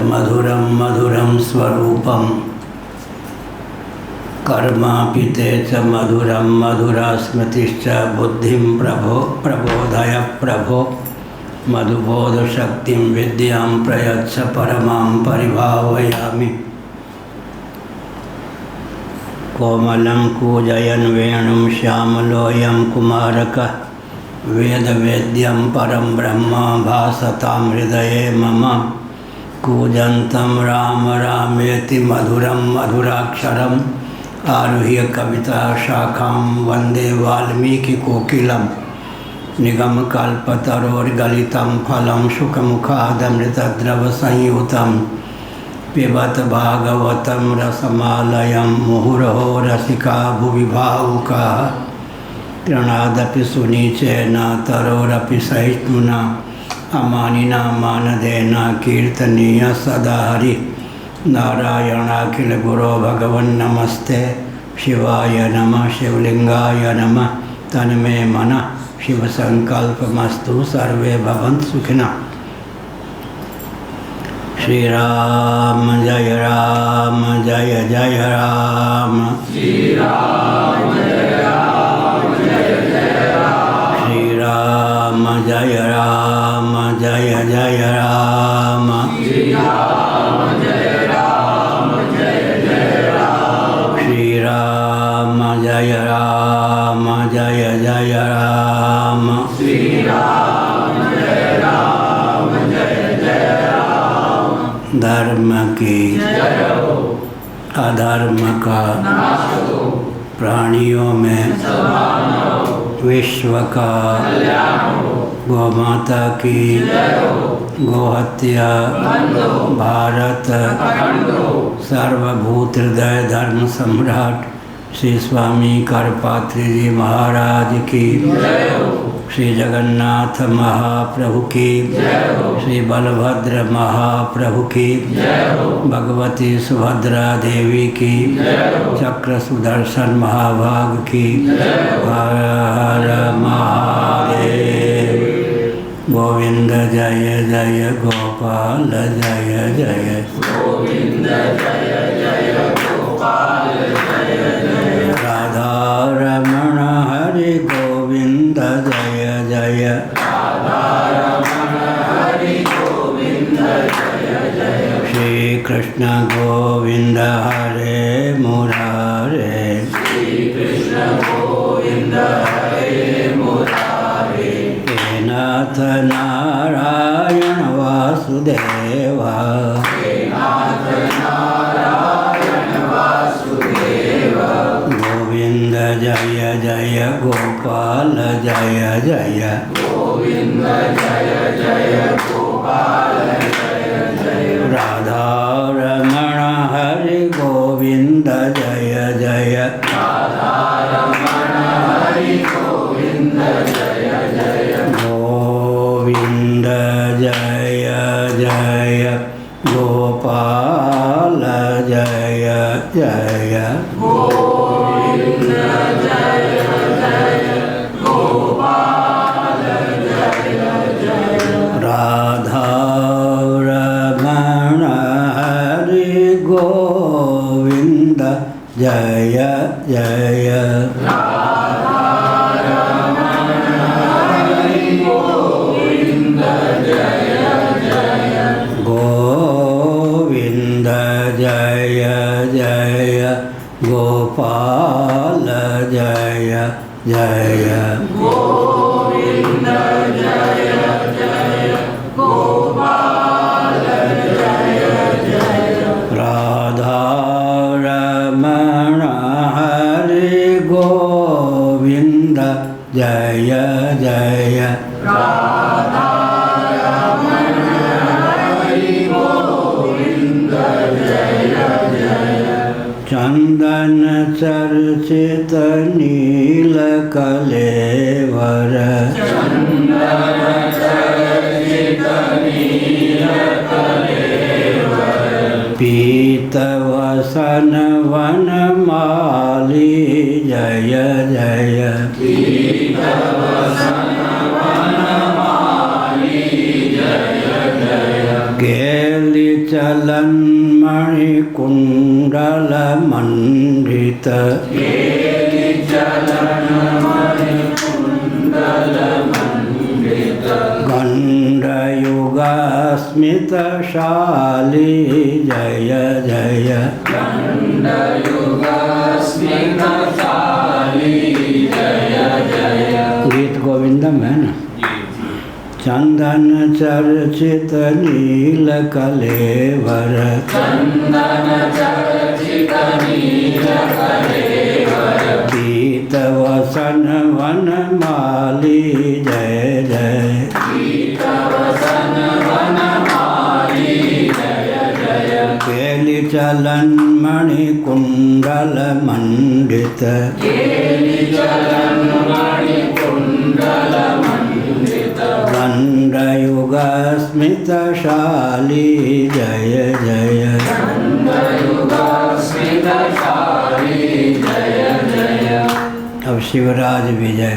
मधुरं मधुरं स्वरूपं कर्मापि ते च मधुरं मधुरा स्मृतिश्च बुद्धिं प्रबोधय प्रभो मधुबोधशक्तिं विद्यां प्रयच्छ परमां परिभावयामि। कोमलं कूजयन् वेणुं श्यामलोऽयं कुमारकः वेदवेद्यं परं ब्रह्म भासतां हृदये मम। कूजन्तं राम रामेति मधुरं मधुराक्षरम् आरुह्य कविता शाखां वन्दे वाल्मीकिकोकिलं। निगमकल्पतरोर्गलितं फलं शुकमुखादमृतद्रवसंयुतं पिबत भागवतं रसमालयं मुहुरहो रसिका भुवि भावुकाः। तृणादपि सुनीचेन तरोरपि सहिष्णुना अमानिना मानदेन कीर्तनीय सदा हरि। नारायणाखिल गुरो भगवन् नमस्ते शिवाय नमः शिवलिंगाय नमः। तन्मे मनः शिव संकल्पमस्तु सर्वे भवन्तु सुखिनः। श्री राम जय राम जय जय राम। श्री राम जय राम जय जय राम। श्री राम जय राम जय जय राम। श्री राम जय राम जय जय राम। श्री राम जय राम जय जय राम। श्री राम जय राम जय जय राम। धर्म की अधर्म का प्राणियों में विश्व का गौमाता की गोहत्या भारत सर्वभूत हृदय धर्म सम्राट श्री स्वामी करपात्री जी महाराज की, श्री जगन्नाथ महाप्रभु की, श्री बलभद्र महाप्रभु की, भगवती सुभद्रा देवी की, चक्र सुदर्शन महाभाग की। हर हर महादेव। गोविंद जय जय गोपाल जय जय। गोविंद जय जय गोपाल जय जय। राधा रमण हरि गोविंद जय जय। राधा रमण हरि गोविंद जय जय। श्री कृष्ण गोविंद हरे मुरारे। श्री कृष्ण गोविंद हरे मुरारे। हे नाथ नारायण वासुदेवा। हे नाथ नारायण वासुदेवा। गोविंद जय जय गोपाल जय जय। गोविंद जय जय गोपाल जय जय। राधा रमण हरि गोविंद जय जय। राधा रमण हरि गोविंद जय जय। गोविंद जय जय गोपाल जय जय। गोविंद जय जय गोपाल जय जय। राधा रमण हरि गोविंद जय जय। राधा रमण हरि गोविंद जय जय। गोविंद जय जय गोपाल जय जय। गोविंद जय जय गोपाल जय जय। राधा रमण हरि गोविंद जय जय। राधा रमण हरि गोविंद जय जय। चंदन चर्चित नील कलेवर। चंदन चर्चित नील कलेवर। पीत वसन वनमाली जय जय। पीत वसन वनमाली जय जय। गेली केलिचलन्मणिकुण्डलमण्डित गण्डयुगस्मितशाली जय जय गीत गोविंदम है ना। चंदन चर्चित नील कलेवर पीत वसन वन माली जय जय केलिचलन मणिकुंडल मंडित गंडयुग स्मितशाली जय जय अब शिवराज विजय।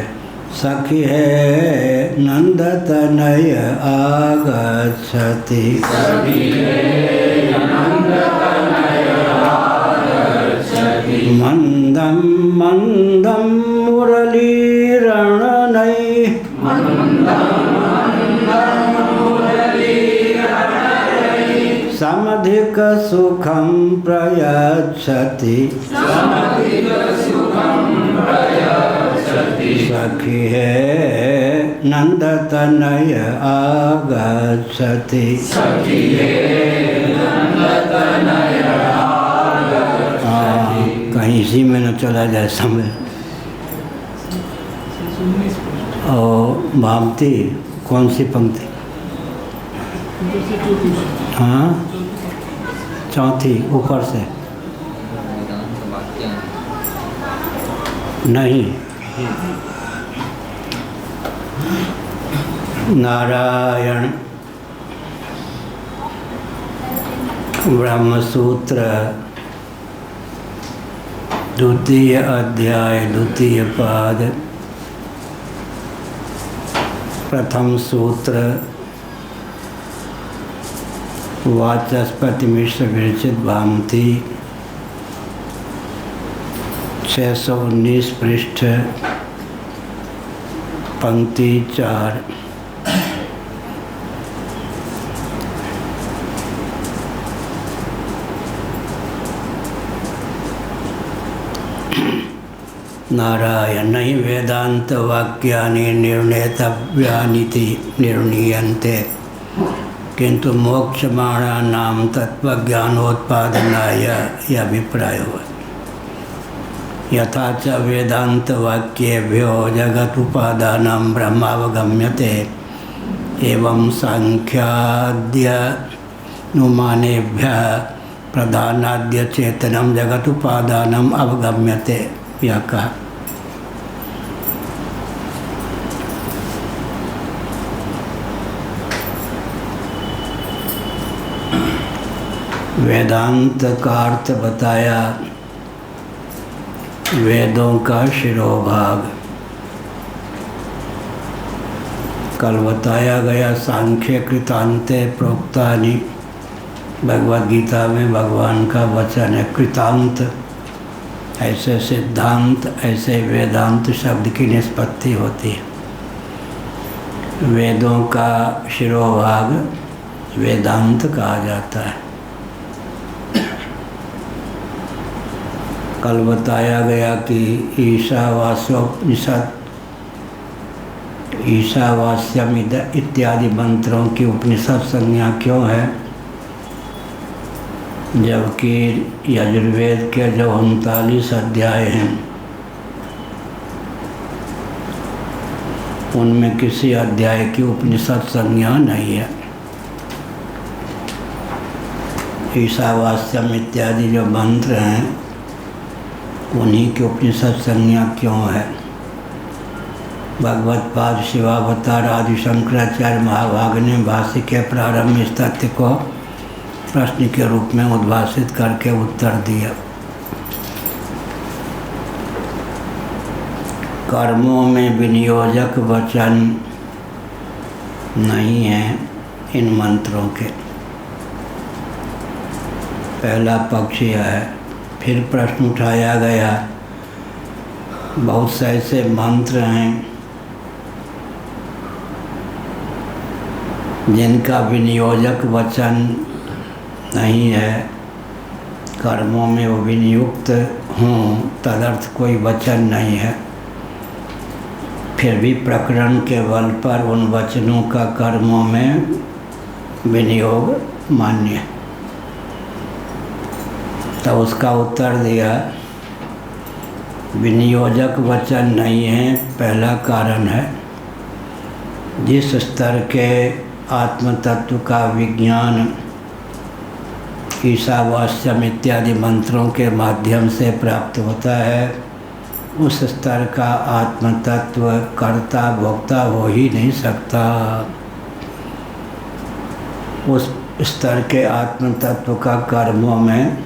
सखी है नंद तनय आगच्छति मंदम मंदम मुरलीरणनय समधिक सुखं प्रयच्छति सखी है नंदतनय आगच्छति कहीं इसी में न चला जाए समय। और भामती कौन सी पंक्ति? हाँ चौथी ऊपर से नहीं। नारायण ब्रह्मसूत्र द्वितीय अध्याय द्वितीय पाद प्रथम सूत्र वाचस्पति मिश्र विरचित भामती 619 पृष्ठ पंक्ति 4। नारायण नहीं वेदांत वाक्यानि निर्णेतव्यानिति निर्णीयन्ते किंतु मोक्षमाणानां तत्त्वज्ञानोत्पादनाय यह अभिप्राय हुआ। यथा च वेदांत वाक्येभ्यो जगत उपादानं ब्रह्मावगम्यते एवं सांख्याद्यनुमानेभ्यः प्रधानाद्य चेतनं जगत उपादानम् अवगम्यते। यह कहा। वेदांत का अर्थ बताया वेदों का शिरोभाग। कल बताया गया सांख्य कृतांते प्रोक्तानि, भगवद गीता में भगवान का वचन है कृतांत। ऐसे सिद्धांत ऐसे वेदांत शब्द की निष्पत्ति होती है। वेदों का शिरोभाग वेदांत कहा जाता है। कल बताया गया कि ईशावास्योपनिषद ईशावास्यमिद इत्यादि मंत्रों की उपनिषद संज्ञा क्यों है, जबकि यजुर्वेद के जो 39 अध्याय हैं उनमें किसी अध्याय की उपनिषद संज्ञा नहीं है। ईशावास्यम इत्यादि जो मंत्र हैं उन्हीं की उपनिषद संज्ञा क्यों है। भगवत्पाद शिवावतार आदि शंकराचार्य महाभाग ने भाष्य के प्रारंभ में इस तथ्य को प्रश्न के रूप में उद्भाषित करके उत्तर दिया। कर्मों में विनियोजक वचन नहीं है इन मंत्रों के। पहला पक्ष यह है। फिर प्रश्न उठाया गया, बहुत से ऐसे मंत्र हैं जिनका विनियोजक वचन नहीं है, कर्मों में वो विनियुक्त हों तदर्थ कोई वचन नहीं है, फिर भी प्रकरण के बल पर उन वचनों का कर्मों में विनियोग मान्य है। तो उसका उत्तर दिया, विनियोजक वचन नहीं है। पहला कारण है, जिस स्तर के आत्म तत्व का विज्ञान ईशावास्यम इत्यादि मंत्रों के माध्यम से प्राप्त होता है, उस स्तर का आत्म तत्व कर्ता भोक्ता हो ही नहीं सकता। उस स्तर के आत्म तत्व का कर्मों में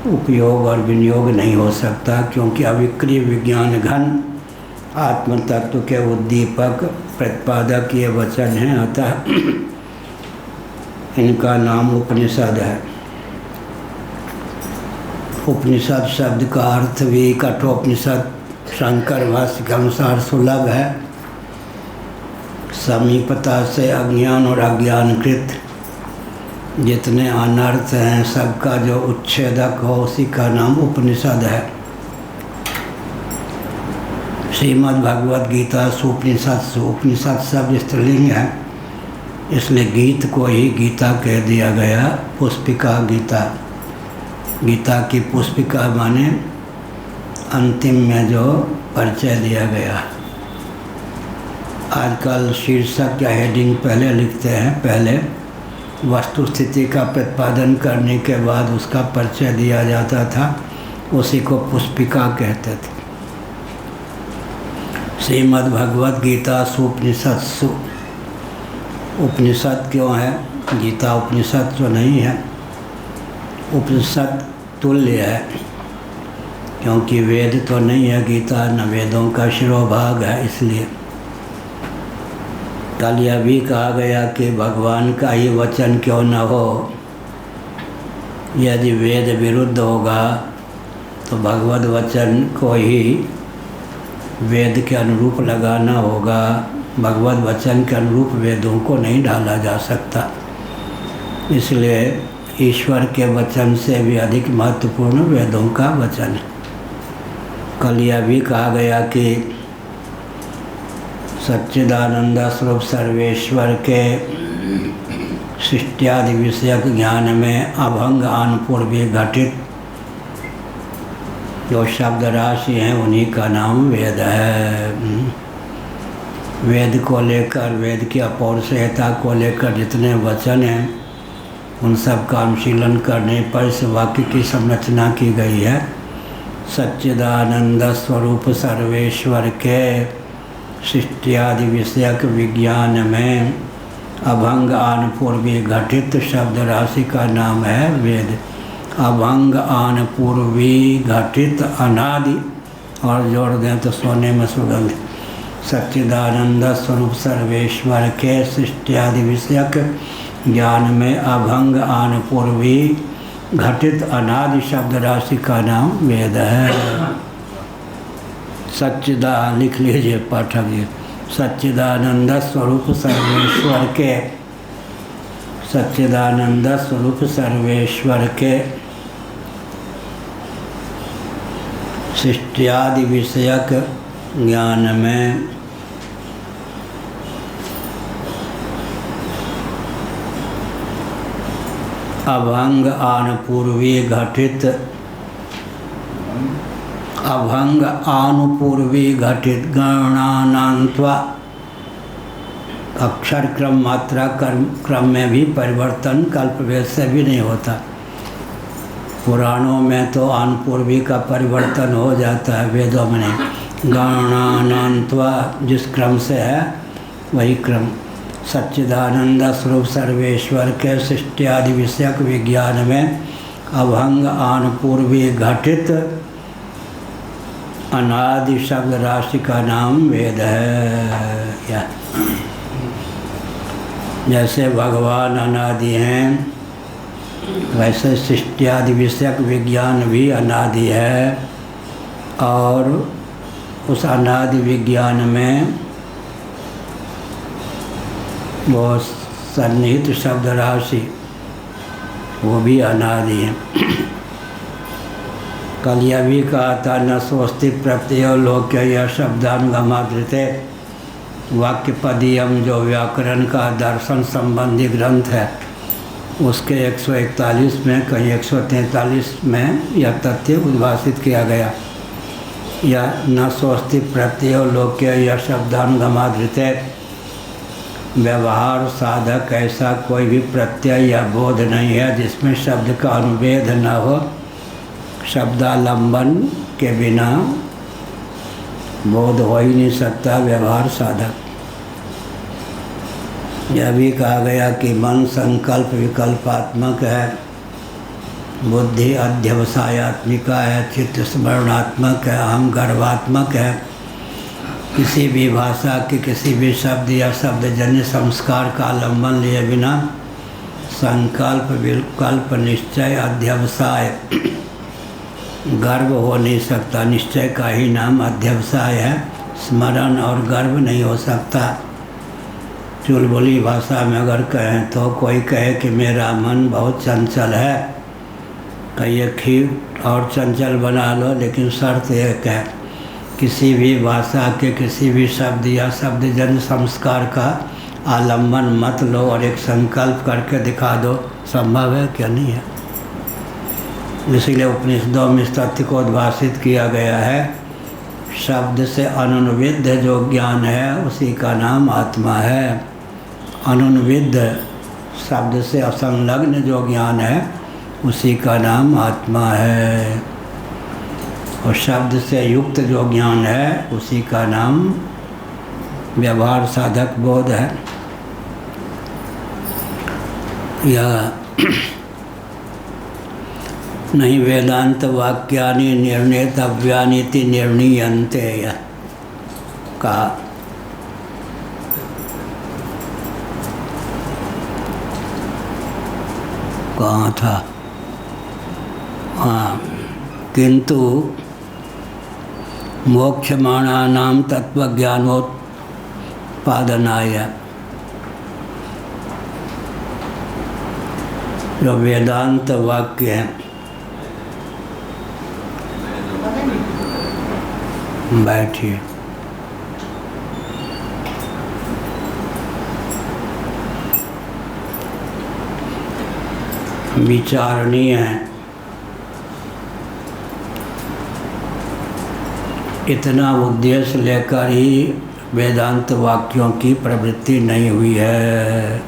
उपयोग और विनियोग नहीं हो सकता, क्योंकि अविक्रिय विज्ञान घन आत्म तत्व के उद्दीपक प्रतिपादक ये वचन हैं। अतः इनका नाम उपनिषद है। उपनिषद शब्द का अर्थ भी कठोपनिषद शंकर भाष्य के अनुसार सुलभ है। समीपता से अज्ञान और अज्ञानकृत जितने अनर्थ हैं सबका जो उच्छेदक हो उसी का नाम उपनिषद है। श्रीमद् भगवद गीता सुपनिषद, उपनिषद शब्द स्त्रीलिंग है, इसलिए गीत को ही गीता कह दिया गया। पुष्पिका गीता, गीता की पुष्पिका माने अंतिम में जो परिचय दिया गया। आजकल शीर्षक या हेडिंग पहले लिखते हैं, पहले वस्तु स्थिति का प्रतिपादन करने के बाद उसका परिचय दिया जाता था, उसी को पुष्पिका कहते थे। श्रीमद् भगवद गीता सुपनिषद, उपनिषद क्यों है? गीता उपनिषद तो नहीं है, उपनिषद तुल्य है, क्योंकि वेद तो नहीं है गीता, न वेदों का शिरोभाग है। इसलिए कल यह भी कहा गया कि भगवान का ही वचन क्यों न हो, यदि वेद विरुद्ध होगा तो भगवद वचन को ही वेद के अनुरूप लगाना होगा। भगवद वचन के अनुरूप वेदों को नहीं ढाला जा सकता। इसलिए ईश्वर के वचन से भी अधिक महत्वपूर्ण वेदों का वचन है। कल यह भी कहा गया कि सच्चिदानंद स्वरूप सर्वेश्वर के सृष्टियादि विषयक ज्ञान में अभंग आनपूर्वी घटित जो शब्द राशि हैं उन्हीं का नाम वेद है। वेद को लेकर, वेद की अपौरुषेयता को लेकर जितने वचन हैं उन सब का अनुशीलन करने पर इस वाक्य की संरचना की गई है। सच्चिदानंद स्वरूप सर्वेश्वर के सृष्टियादि विषयक विज्ञान में अभंग आनपूर्वी घटित शब्द राशि का नाम है वेद। अभंग आनपूर्वी घटित अनादि, और जोड़ दें तो सोने में सुगंध। सच्चिदानंद स्वरूप सर्वेश्वर के सृष्टियादि विषयक ज्ञान में अभंग आनपूर्वी घटित अनादि शब्द राशि का नाम वेद है। सच्चिदा लिख लीजिए पाठक जी। सच्चिदानंद स्वरूप सर्वेश्वर के, सच्चिदानंद स्वरूप सर्वेश्वर के सृष्टियादि विषयक ज्ञान में अभंग आनपूर्वी घटित, अभंग आनुपूर्वी घटित गणानान्त्वा, अक्षर क्रम मात्रा क्रम में भी परिवर्तन कल्पवेद से भी नहीं होता। पुराणों में तो आनुपूर्वी का परिवर्तन हो जाता है, वेदों में नहीं। गणानान्त्वा जिस क्रम से है वही क्रम। सच्चिदानंद स्वरूप सर्वेश्वर के सृष्टियादि विषयक विज्ञान में अभंग आनुपूर्वी घटित अनादि शब्द राशि का नाम वेद है। जैसे भगवान अनादि हैं, वैसे सृष्टि आदि विषयक विज्ञान भी अनादि है, और उस अनादि विज्ञान में वो सन्निहित शब्द राशि वो भी अनादि है। कल यह भी कहा था न स्वस्ति प्रत्यय लोक्य यह शब्दानुगमाधृते वाक्य पदीयम जो व्याकरण का दर्शन संबंधी ग्रंथ है उसके 141 में कहीं 143 में यह तथ्य उद्भाषित किया गया। यह न स्वस्ति प्रत्यय लोक्य यह शब्दानुगमाधृते व्यवहार साधक ऐसा कोई भी प्रत्यय या बोध नहीं है जिसमें शब्द का अनुवेद न हो। शब्दालंबन के बिना बोध हो ही नहीं सकता व्यवहार साधक। यह भी कहा गया कि मन संकल्प विकल्पात्मक है, बुद्धि अध्यवसायात्मिका है, चित्त स्मरणात्मक है, अहम गर्भात्मक है। किसी भी भाषा के किसी भी शब्द या शब्दजन्य संस्कार का आलम्बन लिए बिना संकल्प विकल्प निश्चय अध्यवसाय गर्व हो नहीं सकता। निश्चय का ही नाम अध्यवसाय है, स्मरण और गर्व नहीं हो सकता। चुलबुली भाषा में अगर कहें तो कोई कहे कि मेरा मन बहुत चंचल है, कहिए खीर और चंचल बना लो, लेकिन शर्त एक है किसी भी भाषा के किसी भी शब्द या शब्दजन्य संस्कार का आलम्बन मत लो और एक संकल्प करके दिखा दो। संभव है क्या? नहीं है। इसीलिए उपनिषदों में इस तथ्य को उद्भाषित किया गया है, शब्द से अनुन्विद्ध जो ज्ञान है उसी का नाम आत्मा है। अनुन्विद्ध शब्द से असंलग्न जो ज्ञान है उसी का नाम आत्मा है, और शब्द से युक्त जो ज्ञान है उसी का नाम व्यवहार साधक बोध है। यह नहीं वेदांत वाक्यानि निर्णेतव्यानीति निर्णीयन्ते का कहाँ था? हाँ, किंतु मोक्षमाणानां तत्वज्ञानोत्पादनाय जो वेदांत वाक्य है, बैठिए, विचारणीय है। इतना उद्देश्य लेकर ही वेदांत वाक्यों की प्रवृत्ति नहीं हुई है।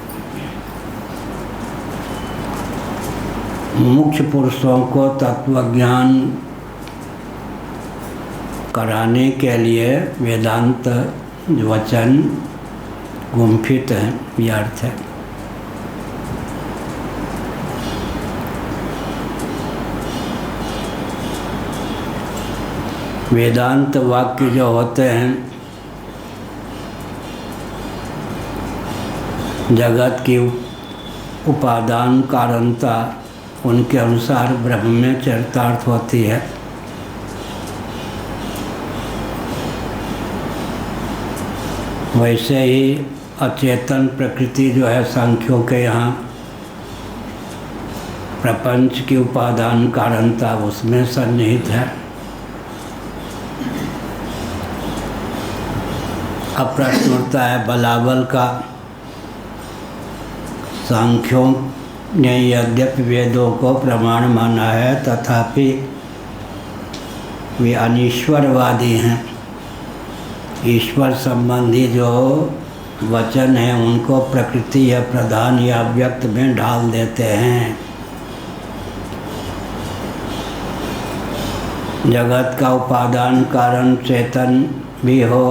मुख्य पुरुषों को तत्वज्ञान कराने के लिए वेदांत वचन गुम्फित है, व्यर्थ है। वेदांत वाक्य जो होते हैं जगत की उपादान कारणता उनके अनुसार ब्रह्म में चरितार्थ होती है। वैसे ही अचेतन प्रकृति जो है सांख्यों के यहाँ प्रपंच की उपादान कारणता उसमें सन्निहित है। अब प्रश्न उठता है बलाबल का, सांख्यों ने यद्यपि वेदों को प्रमाण माना है तथापि वे अनीश्वरवादी हैं। ईश्वर संबंधी जो वचन हैं उनको प्रकृति या प्रधान या व्यक्त में ढाल देते हैं। जगत का उपादान कारण चेतन भी हो,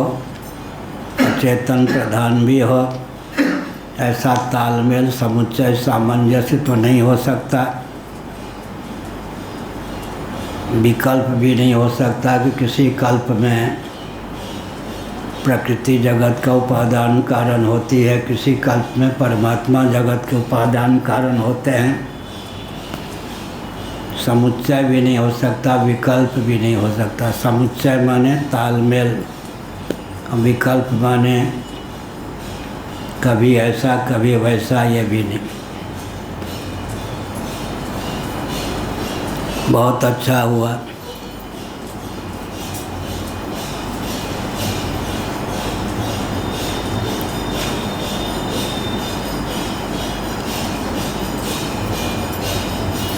अचेतन प्रधान भी हो, ऐसा तालमेल समुच्चय सामंजस्य तो नहीं हो सकता। विकल्प भी नहीं हो सकता कि किसी कल्प में प्रकृति जगत का उपादान कारण होती है, किसी कल्प में परमात्मा जगत के उपादान कारण होते हैं। समुच्चय भी नहीं हो सकता, विकल्प भी नहीं हो सकता। समुच्चय माने तालमेल, विकल्प माने कभी ऐसा कभी वैसा, ये भी नहीं। बहुत अच्छा हुआ।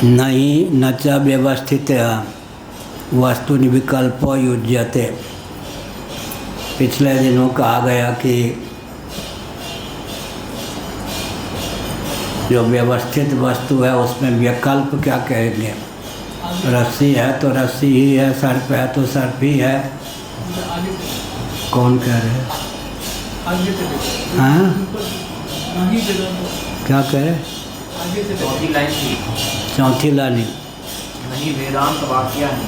नहीं न च व्यवस्थित वस्तुनि विकल्पो युज्यते। पिछले दिनों कहा गया कि जो व्यवस्थित वस्तु है उसमें विकल्प क्या कहेंगे। रस्सी है तो रस्सी ही है, सर्प है तो सर्प ही है। कौन कह रहे हैं? हाँ, क्या कह रहे? चौथी लाइन नहीं वेदांत वाक्यानि,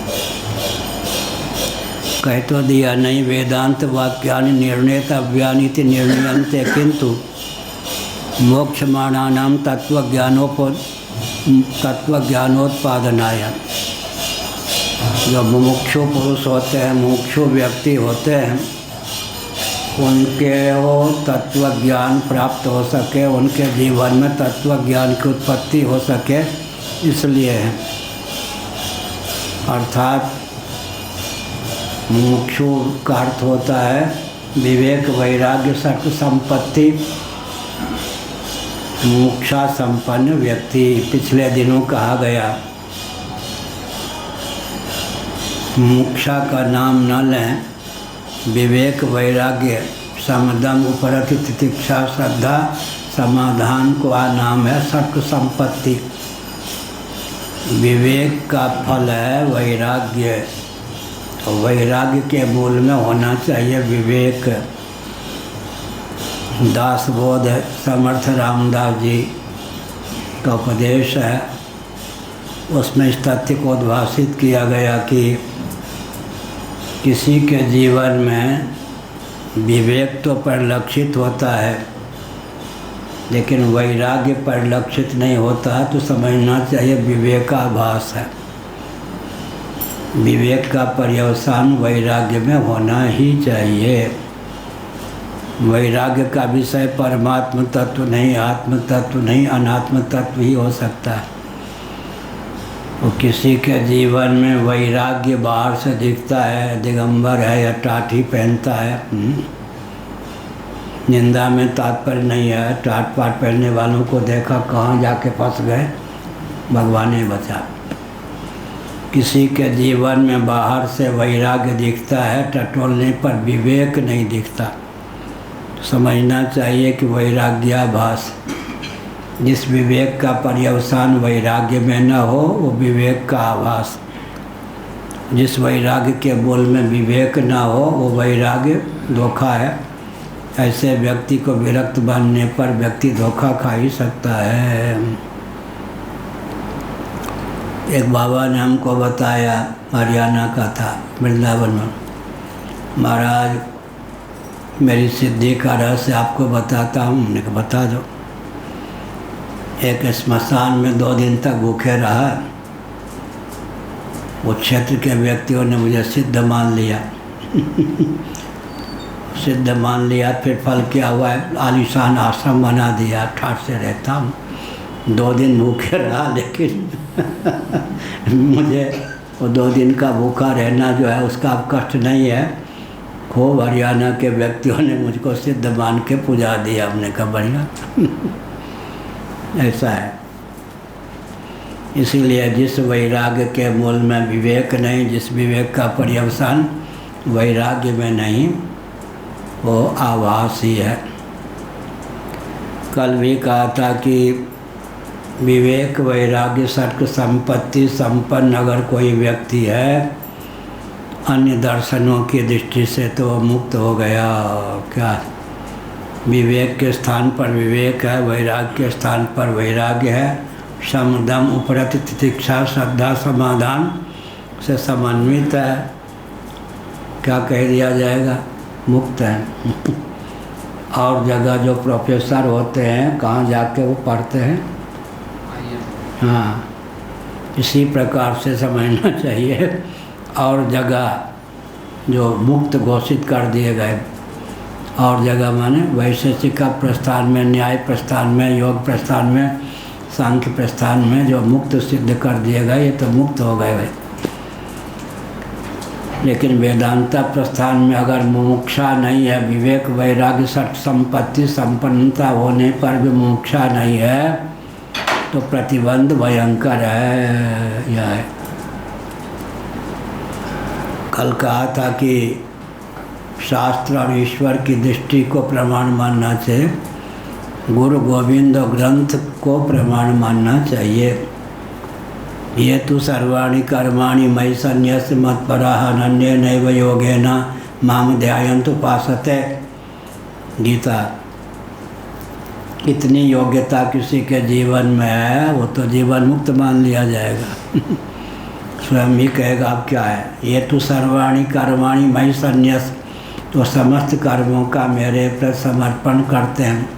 कह तो दिया नहीं वेदांत वाक्यानि निर्णेतव्यानि निर्णीयन्ते किंतु मोक्षमाणानां तत्वज्ञानोत्पादनाय। जो मुमुक्षु पुरुष होते हैं, मुमुक्षु व्यक्ति होते हैं, उनके वो तत्व ज्ञान प्राप्त हो सके, उनके जीवन में तत्व ज्ञान की उत्पत्ति हो सके, इसलिए है। अर्थात मुमुक्षु का अर्थ होता है विवेक वैराग्य सत्य संपत्ति, मुमुक्षा संपन्न व्यक्ति। पिछले दिनों कहा गया मुमुक्षा का नाम न लें, विवेक वैराग्य समदम उपरति तितिक्षा श्रद्धा समाधान को नाम है सत्य संपत्ति। विवेक का फल है वैराग्य, और वैराग्य के मूल में होना चाहिए विवेक। दासबोध समर्थ रामदास जी का उपदेश है, उसमें इस तथ्य को उद्भाषित किया गया कि किसी के जीवन में विवेक तो परिलक्षित होता है, लेकिन वैराग्य परिलक्षित नहीं होता, तो समझना चाहिए विवेकाभास है। विवेक का पर्यवसान वैराग्य में होना ही चाहिए। वैराग्य का विषय परमात्म तत्व नहीं, आत्म तत्व नहीं, अनात्म तत्व ही हो सकता है। तो किसी के जीवन में वैराग्य बाहर से दिखता है, दिगंबर है या टाटी पहनता है, निंदा में तात्पर्य नहीं है। टाट पाट पहनने वालों को देखा कहाँ जाके फंस गए, भगवान ने बचा। किसी के जीवन में बाहर से वैराग्य दिखता है, टटोलने पर विवेक नहीं दिखता। समझना चाहिए कि वैराग्याभास, जिस विवेक का पर्यवसान वैराग्य में न हो वो विवेक का आभास। जिस वैराग्य के मूल में विवेक न हो वो वैराग्य धोखा है। ऐसे व्यक्ति को विरक्त बनने पर व्यक्ति धोखा खा ही सकता है। एक बाबा ने हमको बताया, हरियाणा का था, वृंदावन में, महाराज मेरी सिद्धि का रहस्य आपको बताता हूँ। हमने कहा बता दो। एक स्मशान में 2 दिन तक भूखे रहा। वो क्षेत्र के व्यक्तियों ने मुझे सिद्ध मान लिया सिद्ध मान लिया। फिर फल क्या हुआ है, आलीशान आश्रम बना दिया, ठाठ से रहता हूँ। 2 दिन भूखे रहा, लेकिन मुझे वो 2 दिन का भूखा रहना जो है उसका अब कष्ट नहीं है। खूब हरियाणा के व्यक्तियों ने मुझको सिद्ध मान के पुजा दिया। हमने कहा बढ़िया ऐसा है। इसीलिए जिस वैराग्य के मूल में विवेक नहीं, जिस विवेक का पर्यवसान वैराग्य में नहीं, वो आभास ही है। कल भी कहा था कि विवेक वैराग्य सत्य संपत्ति संपन्न अगर कोई व्यक्ति है अन्य दर्शनों की दृष्टि से, तो वह मुक्त हो गया। क्या विवेक के स्थान पर विवेक है, वैराग्य के स्थान पर वैराग्य है। समदम उपरति तितिक्षा श्रद्धा समाधान से समन्वित है। क्या कह दिया जाएगा, मुक्त है। और जगह जो प्रोफेसर होते हैं, कहाँ जाके वो पढ़ते हैं, हाँ, इसी प्रकार से समझना चाहिए। और जगह जो मुक्त घोषित कर दिए गए, और जगह माने वैशेषिक प्रस्थान में, न्याय प्रस्थान में, योग प्रस्थान में, सांख्य प्रस्थान में जो मुक्त सिद्ध कर दिए गए, ये तो मुक्त हो गए भाई। लेकिन वेदांता प्रस्थान में अगर मुमुक्षा नहीं है, विवेक वैराग्य सठ संपत्ति संपन्नता होने पर भी मुमुक्षा नहीं है, तो प्रतिबंध भयंकर है। यह है। कल कहा था कि शास्त्र और ईश्वर की दृष्टि को प्रमाण मानना चाहिए, गुरु गोविंद ग्रंथ को प्रमाण मानना चाहिए। ये तो सर्वाणि कर्माणि मयि सन्न्यस्य मत्पराः अनन्येनैव योगेन माम ध्यायन्तु उपासते। गीता। इतनी योग्यता किसी के जीवन में है, वो तो जीवन मुक्त मान लिया जाएगा। स्वयं ही कहेगा अब क्या है। ये तो सर्वाणि कर्माणि मयि सन्न्यस्य, तो समस्त कर्मों का मेरे प्रति समर्पण करते हैं।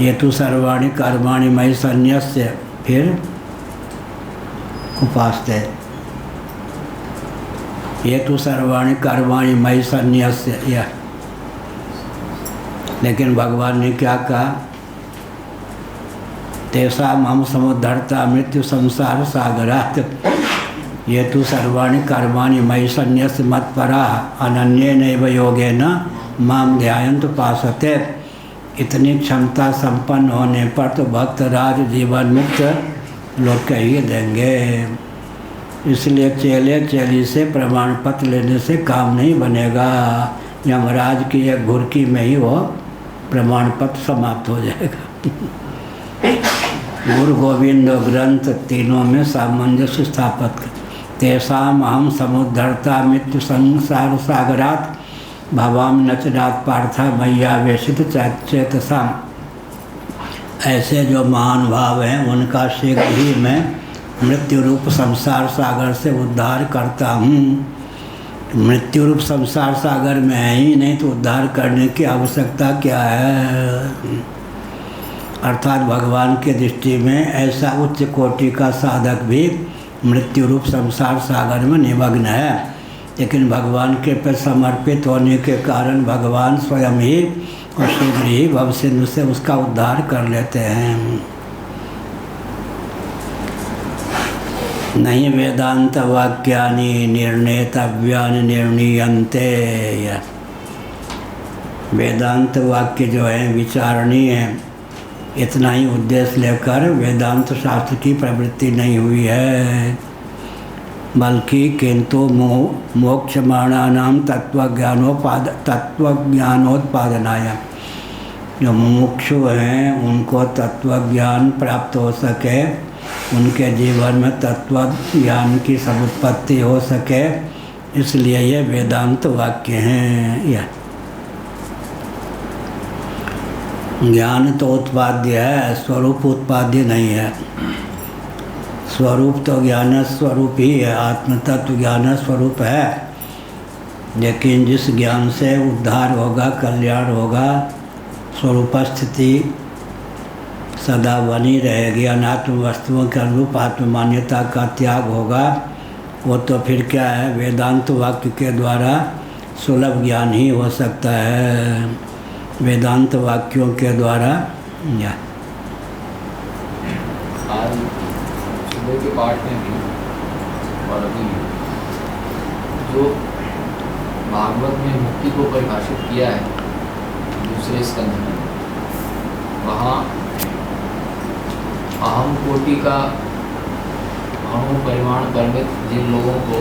ये तो सर्वाणि कर्माणि मयि सन्न्यस्य, फिर उपासते। ये तो सर्वाणि कर्माणि मयि सन्न्यस्य, यह। लेकिन भगवान ने क्या कहा, तेषाम् हम समुद्धर्ता मृत्यु संसार सागरात्। ये तो सर्वाणि कर्माणि मयि सन्न्यस्य मत्पराः अनन्येनैव योगेन माम ध्यायन्तु उपासते। इतनी क्षमता संपन्न होने पर तो भक्तराज जीवन मुक्त लोग कह ही देंगे। इसलिए चेले चेली से प्रमाण पत्र लेने से काम नहीं बनेगा। यमराज की एक घुरकी में ही वो प्रमाण पत्र समाप्त हो जाएगा। गुरु गोविंद ग्रंथ तीनों में सामंजस्य स्थापित कर। तेषाम् अहं समुद्धर्ता मृत्यु संसार सागरात् भवाम नचरात पार्था मय्यावेशित चेतसाम्। ऐसे जो महान भाव हैं उनका शीघ्र ही मैं मृत्यु रूप संसार सागर से उद्धार करता हूँ। मृत्यु रूप संसार सागर में है ही नहीं, तो उद्धार करने की आवश्यकता क्या है। अर्थात भगवान के दृष्टि में ऐसा उच्च कोटि का साधक भी मृत्यु रूप संसार सागर में निमग्न है, लेकिन भगवान के प्रति समर्पित होने के कारण भगवान स्वयं ही और शीघ्र ही भवसिंधु से उसका उद्धार कर लेते हैं। नहीं वेदांत वाक्यानि निर्णेतव्यानि निर्णीयन्ते। वेदांत वाक्य जो है विचारणीय है, इतना ही उद्देश्य लेकर वेदांत शास्त्र की प्रवृत्ति नहीं हुई है, बल्कि किंतु मोक्षमाणानां तत्वज्ञानोत्पादनाय। जो मुमुक्षु हैं उनको तत्वज्ञान प्राप्त हो सके, उनके जीवन में तत्व ज्ञान की समुत्पत्ति हो सके, इसलिए ये वेदांत वाक्य हैं। यह ज्ञान तो उत्पाद्य है, स्वरूप उत्पाद्य नहीं है। स्वरूप तो ज्ञान स्वरूप ही है, आत्म तत्व ज्ञान स्वरूप है। लेकिन जिस ज्ञान से उद्धार होगा, कल्याण होगा, स्वरूप स्थिति सदा बनी रहेगी, अनात्म वस्तुओं के अनुरूप आत्म मान्यता का त्याग होगा, वो तो फिर क्या है, वेदांत वाक्य के द्वारा सुलभ ज्ञान ही हो सकता है, वेदांत वाक्यों के द्वारा। या आज सुबह के पाठ में भी और अभी जो भागवत में मुक्ति को परिभाषित किया है दूसरे स्कंध में, वहाँ अहम कोटि का अणु परिमाण परिमित जिन लोगों को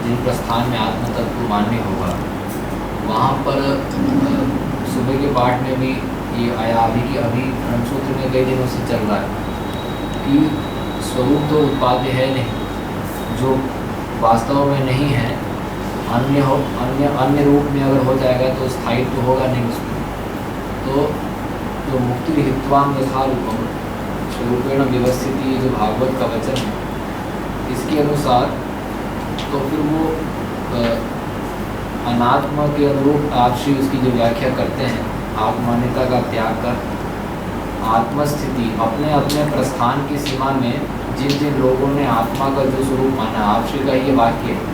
जिन प्रस्थान में आत्म तत्व मान्य होगा, वहाँ पर सुबह के पाठ में भी ये आया, अभी ब्रह्मसूत्र में कई दिनों से चल रहा है कि स्वरूप तो उत्पाद्य है नहीं, जो वास्तव में नहीं है, अन्य रूप में अगर हो जाएगा तो स्थायित्व तो होगा नहीं उसमें। तो जो मुक्ति हित्वाम यथारूपम स्वरूपेण व्यवस्थित, ये जो भागवत का वचन है, इसके अनुसार तो फिर वो अनात्मा के अनुरूप आप श्री उसकी जो व्याख्या करते हैं, आत्मान्यता का त्याग कर आत्मस्थिति अपने अपने प्रस्थान की सीमा में जिन जिन लोगों ने आत्मा का जो स्वरूप माना, आपसे का ये वाक्य है,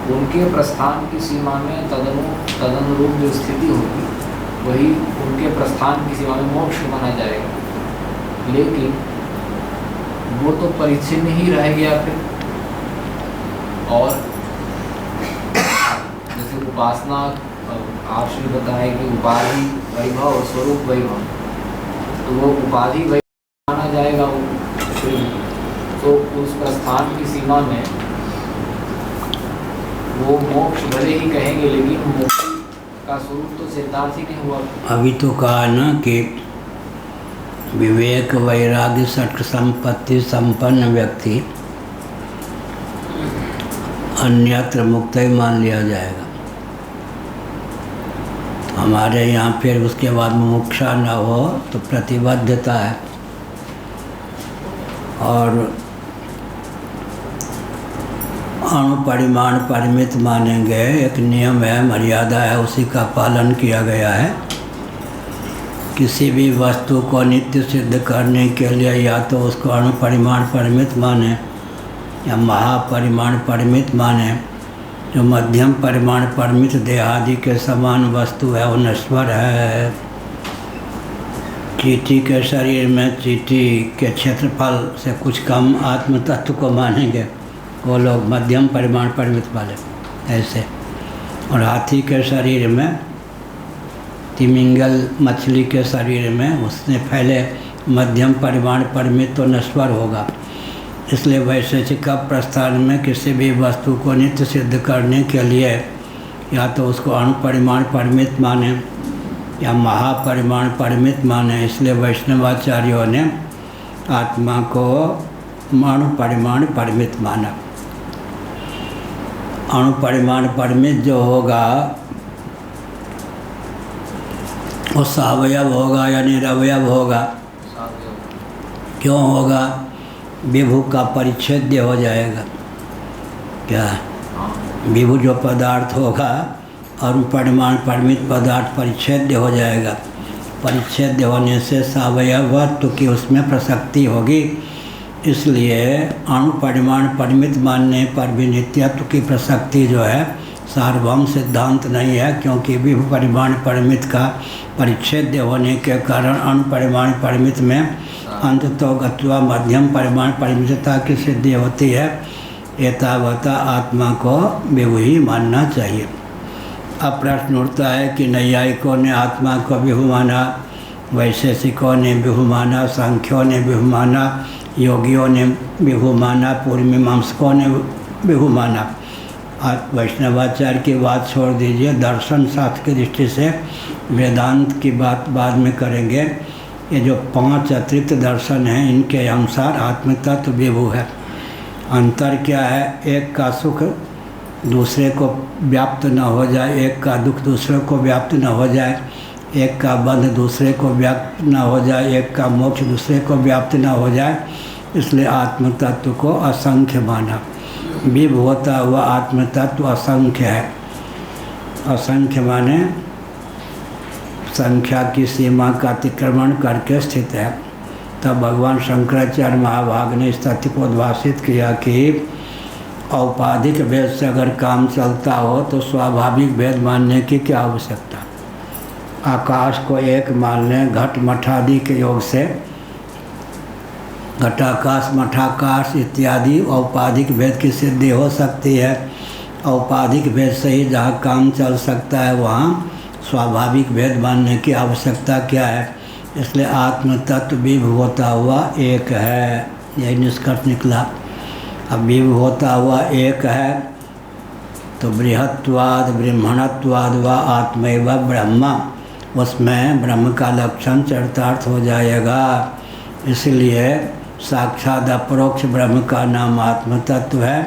उनके प्रस्थान की सीमा में तदनुरूप जो स्थिति होगी वही उनके प्रस्थान की सीमा में मोक्ष माना जाएगा। लेकिन वो तो परिच्छिन्न ही रह गया फिर। और जैसे उपासना आपने बताया कि उपाधि वैभव और स्वरूप वैभव, तो वो उपाधि वैभव माना जाएगा वो। तो उस प्रस्थान की सीमा में वो मोक्ष भले ही कहेंगे, लेकिन मोक्ष का स्वरूप तो सिद्धार्थ ही नहीं हुआ। अभी तो कहा ना कि विवेक वैराग्य षट् संपत्ति संपन्न व्यक्ति अन्यत्र मुक्त ही मान लिया जाएगा। हमारे यहाँ फिर उसके बाद मुमुक्षा न हो तो प्रतिबद्धता है, और अणुपरिमाण परिमित मानेंगे। एक नियम है, मर्यादा है, उसी का पालन किया गया है। किसी भी वस्तु को नित्य सिद्ध करने के लिए या तो उसको अणुपरिमाण परिमित माने या महापरिमाण परिमित माने। जो मध्यम परिमाण परिमित देहादि के समान वस्तु है वो नश्वर है। चींटी के शरीर में चींटी के क्षेत्रफल से कुछ कम आत्म तत्व को मानेंगे वो लोग, मध्यम परिमाण परिमित वाले ऐसे। और हाथी के शरीर में, तिमिंगल मछली के शरीर में उसने पहले मध्यम परिमाण परिमित तो नश्वर होगा। इसलिए वैशेषिक प्रस्थान में किसी भी वस्तु को नित्य सिद्ध करने के लिए या तो उसको अणुपरिमाण परिमित माने या महापरिमाण परिमित माने। इसलिए वैष्णवाचार्यों ने आत्मा को अणुपरिमाण परिमित माना। अणुपरिमाण परिमित जो होगा वो सावयव होगा या निरवयव होगा। क्यों होगा? विभु का परिच्छेद्य हो जाएगा। क्या विभु जो पदार्थ होगा और परिमाण परिमित पदार्थ परिच्छेद्य हो जाएगा। परिच्छेद्य होने से सावयवत्व की उसमें प्रसक्ति होगी। इसलिए अणुपरिमाण परिमित मानने पर भी नित्यत्व की प्रसक्ति जो है सार्वभौम सिद्धांत नहीं है, क्योंकि विभु परिमाण परिमित का परिच्छेद्य होने के कारण अणुपरिमाण परिमित में अंततो गत्वा मध्यम परिमाण परिमितता की सिद्धि होती है। एतावता आत्मा को विभु ही मानना चाहिए। अब प्रश्न उठता है कि नैयायिकों ने आत्मा को विभु माना, वैशेषिकों ने विभु माना, सांख्यों ने विभु माना, योगियों ने विभु माना, पूर्व मीमांसकों ने विभु माना। वैष्णवाचार्य की बात छोड़ दीजिए, दर्शन शास्त्र की दृष्टि से वेदांत की बात बाद में करेंगे। ये जो 5 अतिरिक्त दर्शन हैं इनके अनुसार आत्मतत्व विभु है। अंतर क्या है? एक का सुख दूसरे को व्याप्त न हो जाए, एक का दुख दूसरे को व्याप्त न हो जाए, एक का बंध दूसरे को व्याप्त न हो जाए, एक का मोक्ष दूसरे को व्याप्त न हो जाए। इसलिए आत्मतत्व को असंख्य माना। विभु होता हुआ आत्मतत्व असंख्य है। असंख्य माने संख्या की सीमा का अतिक्रमण करके स्थित है। तब भगवान शंकराचार्य महाभाग ने इस तथ्य को उद्भाषित किया कि औपाधिक भेद से अगर काम चलता हो तो स्वाभाविक भेद मानने की क्या आवश्यकता। आकाश को एक मान लें घट मठादि के योग से, घटाकाश मठाकाश इत्यादि औपाधिक भेद की सिद्धि हो सकती है। औपाधिक भेद से ही जहाँ काम चल सकता है वहाँ स्वाभाविक भेद मानने की आवश्यकता क्या है। इसलिए आत्म तत्व विभु होता हुआ एक है, यही निष्कर्ष निकला। अब विभु होता हुआ एक है तो बृहत्वाद ब्रह्मणत्वाद व आत्मैव ब्रह्म, उसमें ब्रह्म का लक्षण चरितार्थ हो जाएगा। इसलिए साक्षात अपरोक्ष ब्रह्म का नाम आत्म तत्व है।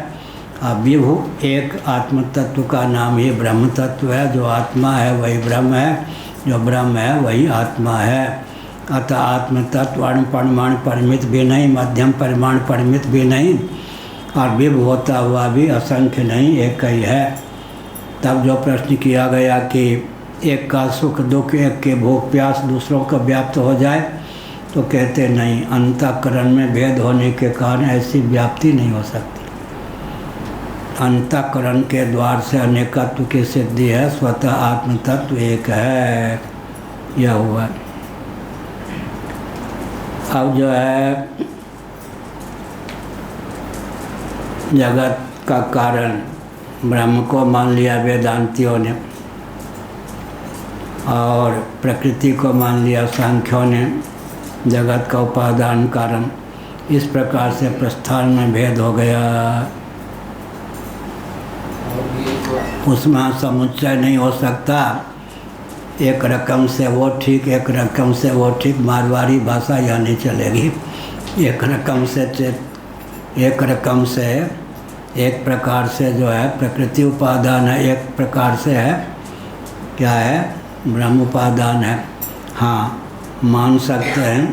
अब विभु एक आत्म तत्व का नाम ही ब्रह्म तत्व है। जो आत्मा है वही ब्रह्म है, जो ब्रह्म है वही आत्मा है। अतः आत्म तत्व अणुपरिमाण परिमित भी नहीं, मध्यम परिमाण परिमित भी नहीं, और विभु होता हुआ भी असंख्य नहीं, एक ही है। तब जो प्रश्न किया गया कि एक का सुख दुख, एक के भोग प्यास दूसरों को व्याप्त हो जाए, तो कहते नहीं, अंतःकरण में भेद होने के कारण ऐसी व्याप्ति नहीं हो सकती। अंतःकरण के द्वार से अनेकत्व की सिद्धि है, स्वतः आत्म तत्व एक है। यह हुआ। अब जो है जगत का कारण ब्रह्म को मान लिया वेदांतियों ने, और प्रकृति को मान लिया सांख्यों ने जगत का उपादान कारण। इस प्रकार से प्रस्थान में भेद हो गया। उसमें समुच्चय नहीं हो सकता। एक रकम से वो ठीक, एक रकम से वो ठीक, मारवाड़ी भाषा यहाँ नहीं चलेगी। एक रकम से एक प्रकार से जो है प्रकृति उपादान है, एक प्रकार से है क्या है, ब्रह्म उपादान है। हाँ, मान सकते हैं,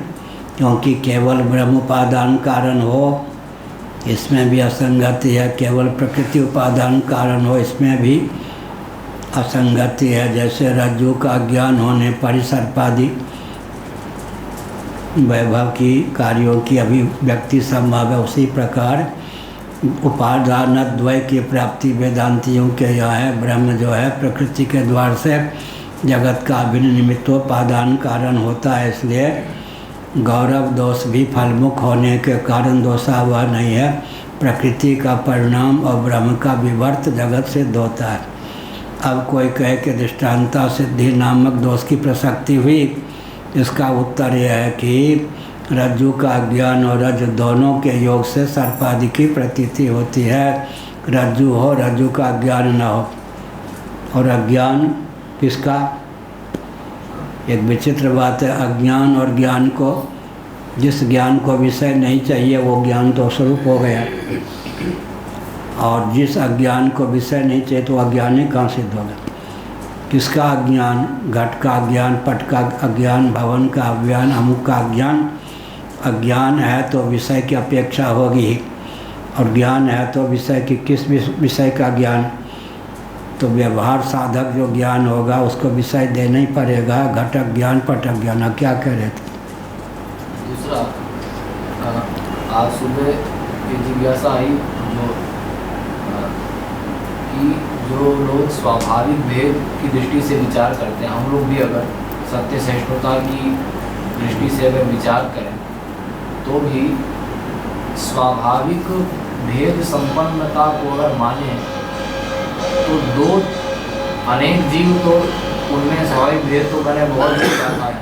क्योंकि केवल ब्रह्म उपादान कारण हो इसमें भी असंगति है, केवल प्रकृति उपादान कारण हो इसमें भी असंगति है। जैसे रज्जु का ज्ञान होने पर सर्पादि वैभव की कार्यों की अभिव्यक्ति संभव है, उसी प्रकार उपादान द्वय की प्राप्ति वेदांतियों के यहाँ है। ब्रह्म जो है प्रकृति के द्वार से जगत का अभिन्न निमित्तोपादान कारण होता है, इसलिए गौरव दोष भी फलमुख होने के कारण दोषा हुआ नहीं है। प्रकृति का परिणाम और ब्रह्म का विवर्त जगत सिद्ध होता है। अब कोई कहे कि दृष्टांता सिद्धि नामक दोष की प्रसक्ति हुई, इसका उत्तर यह है कि रज्जु का ज्ञान और रज दोनों के योग से सर्पादि की प्रतीति होती है। रज्जु हो, रज्जु का ज्ञान न हो, और अज्ञान किसका? एक विचित्र बात है, अज्ञान और ज्ञान को, जिस ज्ञान को विषय नहीं चाहिए वो ज्ञान तो स्वरूप हो गया, और जिस अज्ञान को विषय नहीं चाहिए तो अज्ञान ही कहाँ सिद्ध होगा? किसका अज्ञान? घट का अज्ञान, पट का अज्ञान, भवन का अज्ञान, अमुक का अज्ञान। अज्ञान है तो विषय की अपेक्षा होगी, और ज्ञान है तो विषय की, किस विषय का ज्ञान? तो व्यवहार साधक जो ज्ञान होगा उसको विषय देना ही पड़ेगा। घटक ज्ञान, पटक ज्ञान। आप क्या कह रहे थे? दूसरा, आज सुबह एक जिज्ञासा आई जो लोग स्वाभाविक भेद की दृष्टि से विचार करते हैं, हम लोग भी अगर सत्य सहिष्णुता की दृष्टि से अगर विचार करें तो भी स्वाभाविक भेद संपन्नता को अगर माने तो दो अनेक जीव तो उनमें स्वाभाविक भेद तो बने बहुत हो जाता है,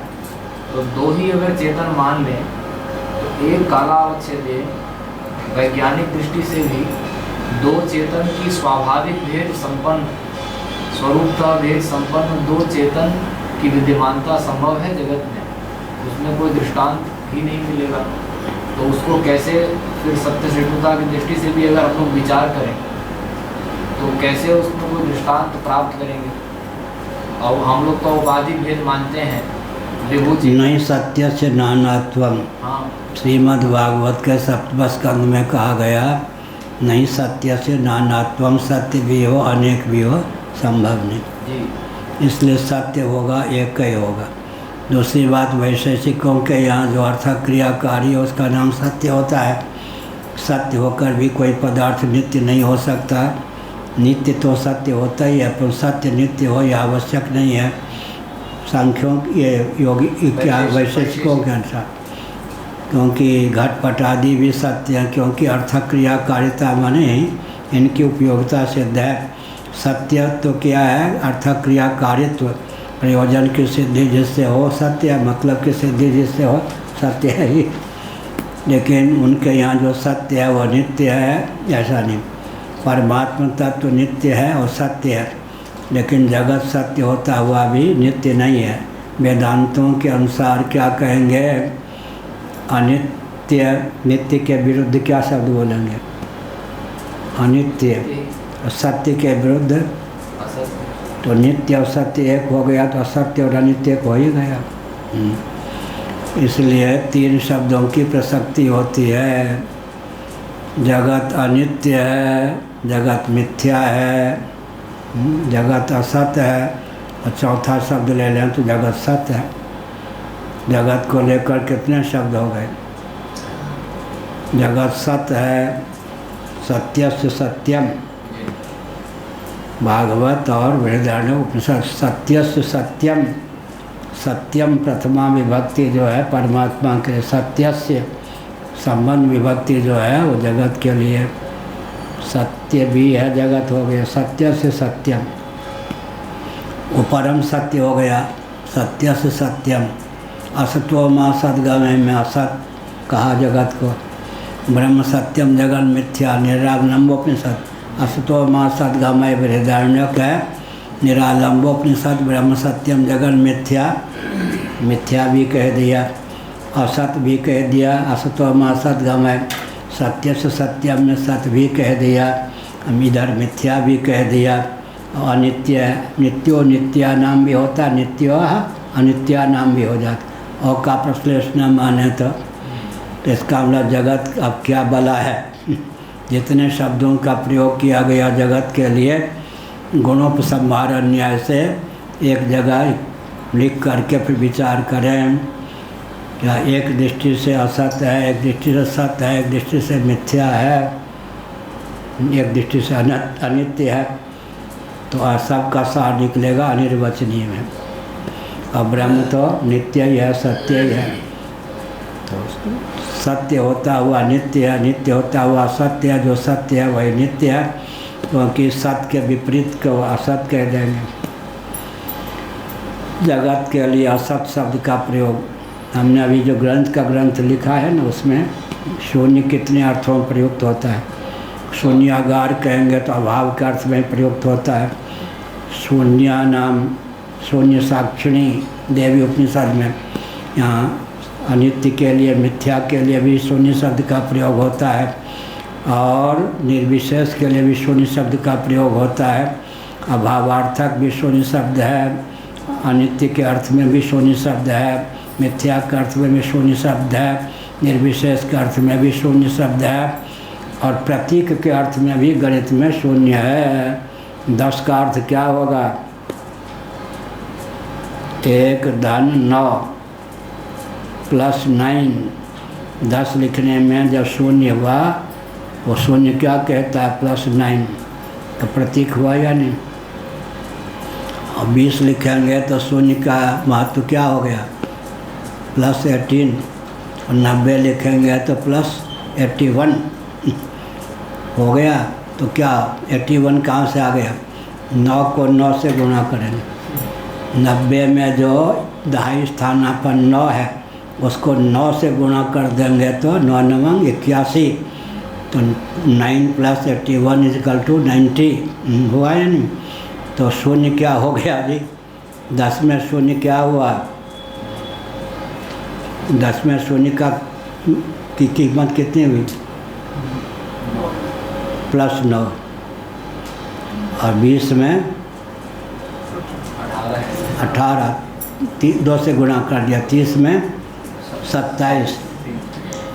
तो दो ही अगर चेतन मान लें तो एक कालावच्छेदे वैज्ञानिक दृष्टि से भी दो चेतन की स्वाभाविक भेद संपन्न, स्वरूपता भेद संपन्न दो चेतन की विद्यमानता संभव है जगत में। उसमें कोई दृष्टांत ही नहीं मिलेगा, तो उसको कैसे फिर सत्य सहिष्णुता की दृष्टि से भी अगर हम लोग विचार करें तो कैसे उसमें कोई दृष्टांत प्राप्त करेंगे? और हम लोग तो उपाधि भेद मानते हैं, नहीं सत्य से नानात्वम। हाँ, श्रीमद् भागवत के सप्तम स्कंद में कहा गया, नहीं सत्य से नानात्वम, सत्य भी हो अनेक भी हो संभव नहीं जी। इसलिए सत्य होगा, एक ही होगा। दूसरी बात, वैशेषिकों के यहाँ जो अर्थक क्रियाकारी है उसका नाम सत्य होता है। सत्य होकर भी कोई पदार्थ नित्य नहीं हो सकता। नित्य तो सत्य होता ही है, पर सत्य नित्य हो यह आवश्यक नहीं है सांख्यों ये योगी क्या वैशेषिकों के अनुसार, क्योंकि घटपट आदि भी सत्य है, क्योंकि अर्थक क्रियाकारिता माने इनकी उपयोगिता सिद्ध है। सत्य तो क्या है? अर्थक क्रियाकारित्व, प्रयोजन की सिद्धि जिससे हो सत्य, मतलब की सिद्धि जिससे हो सत्य है ही। लेकिन उनके यहाँ जो सत्य है वह नित्य है, ऐसा नहीं। परमात्मा तत्व नित्य है और सत्य है, लेकिन जगत सत्य होता हुआ भी नित्य नहीं है। वेदांतों के अनुसार क्या कहेंगे? अनित्य, नित्य के विरुद्ध क्या शब्द बोलेंगे? अनित्य। सत्य के विरुद्ध तो नित्य और सत्य एक हो गया, तो असत्य और अनित्य एक हो ही गया। इसलिए तीन शब्दों की प्रसक्ति होती है। जगत अनित्य है, जगत मिथ्या है, जगत असत्य है, और चौथा शब्द ले लें तो जगत सत्य है। जगत को लेकर कितने शब्द हो गए। जगत सत्य है, सत्यस्य सत्यम, भागवत और बृहदारण्यक उपनिषद। सत्यस्य सत्यम, सत्यम प्रथमा विभक्ति जो है परमात्मा के, सत्यस्य संबंध विभक्ति जो है वो जगत के लिए। सत्य भी है, जगत हो गया सत्य से सत्यम, वो परम सत्य हो गया सत्य से सत्यम। असत्व माँ सदगमय में असत कहा जगत को। ब्रह्म सत्यम जगन मिथ्या, निरालंबोपनिषद। असतो माँ सदगमय बृहदारण्यक है, निरालंबोपनिषद। ब्रह्म सत्यम जगन मिथ्या, मिथ्या भी कह दिया, असत भी कह दिया। असतो माँ सदगमय, सत्य से सत्यम में सत्य भी कह दिया, इधर मिथ्या भी कह दिया। अनित्य, नित्यो नित्या नाम भी होता, नित्यो अनित्या नाम भी हो जाता। और का प्रश्लेष न माने तो इसका मतलब जगत अब क्या बला है। जितने शब्दों का प्रयोग किया गया जगत के लिए गुणोपसंहार न्याय से एक जगह लिख करके फिर विचार करें। क्या एक दृष्टि से असत्य है, एक दृष्टि से सत्य है, एक दृष्टि से मिथ्या है, एक दृष्टि से अनित्य है, तो सबका सार निकलेगा अनिर्वचनीय में। और ब्रह्म तो नित्य ही है, सत्य ही है। तो सत्य होता हुआ नित्य है, नित्य होता हुआ सत्य है। जो सत्य है वही नित्य है, क्योंकि सत्य के विपरीत को असत कह देंगे। जगत के लिए असत शब्द का प्रयोग हमने अभी जो ग्रंथ लिखा है ना, उसमें शून्य कितने अर्थों में प्रयुक्त होता है। शून्यागार कहेंगे तो अभाव के अर्थ में प्रयुक्त होता है। शून्य नाम शून्य साक्षिणी देवी उपनिषद में, यहाँ अनित्य के लिए, मिथ्या के लिए भी शून्य शब्द का प्रयोग होता है, और निर्विशेष के लिए भी शून्य शब्द का प्रयोग होता है। अभावार्थक भी शून्य शब्द है, अनित्य के अर्थ में भी शून्य शब्द है, मिथ्या के अर्थ में भी शून्य शब्द है, निर्विशेष के अर्थ में भी शून्य शब्द है, और प्रतीक के अर्थ में भी गणित में शून्य है। 10 का अर्थ क्या होगा? 1 धन 9 प्लस 9। 10 लिखने में जब शून्य हुआ, वो शून्य क्या कहता है? प्लस 9 का प्रतीक हुआ या नहीं? और 20 लिखेंगे तो शून्य का महत्व क्या हो गया? प्लस 18। और 90 लिखेंगे तो प्लस 81 हो गया। तो क्या 81 कहाँ से आ गया? 9 को 9 से गुणा करेंगे। 90 में जो दहाई स्थानापन्न 9 है, उसको 9 से गुणा कर देंगे तो 9 9 81। तो 9 + 81 = 90 हुआ या नहीं? तो शून्य क्या हो गया जी? 10 में शून्य क्या हुआ? 10 में शून्य की कीमत कितनी हुई? +9। और 20 में 18, 2 से गुणा कर दिया। 30 में 27,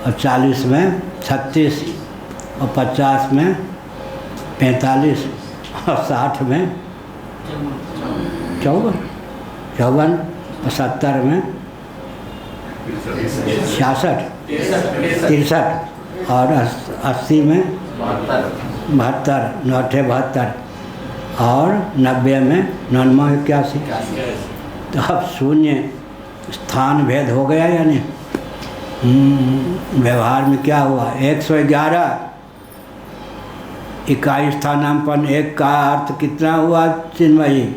और 40 में 36, और 50 में 45, और 60 में 54, और 70 में 66, 63, और 80 में 72, 72, और 90 में 99 81। तो अब शून्य स्थान भेद हो गया या नहीं? व्यवहार में क्या हुआ? 111 इकाई स्थानापन्न 1 का अर्थ कितना हुआ चिन्मयी?